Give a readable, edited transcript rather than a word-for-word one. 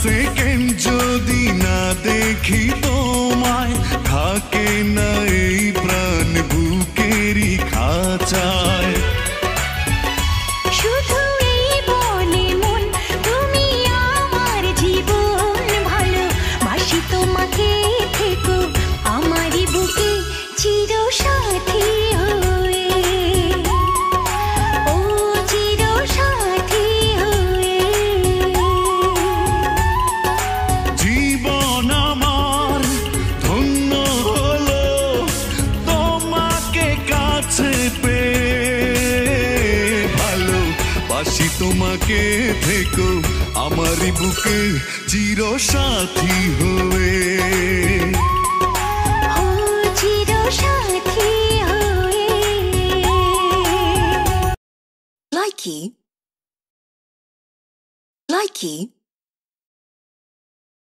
Second যদি না দেখি তোমায়, থাকে না এই প্রাণ বুকেরই খাঁচায়। শুধু এই বলে মন তুমি আমার জীবন, ভালোবাসি তোমাকে, থেকো আমারই বুকে চিরসাথী হয়ে, ও চিরসাথী হয়ে। জীবন আমার ধন্য হলো তোমাকে কাছে পেয়ে, ভালোবাসি তোমাকে, থেকো আমারই বুকে চিরসাথী হয়ে, ও চিরসাথী হয়ে। Likey.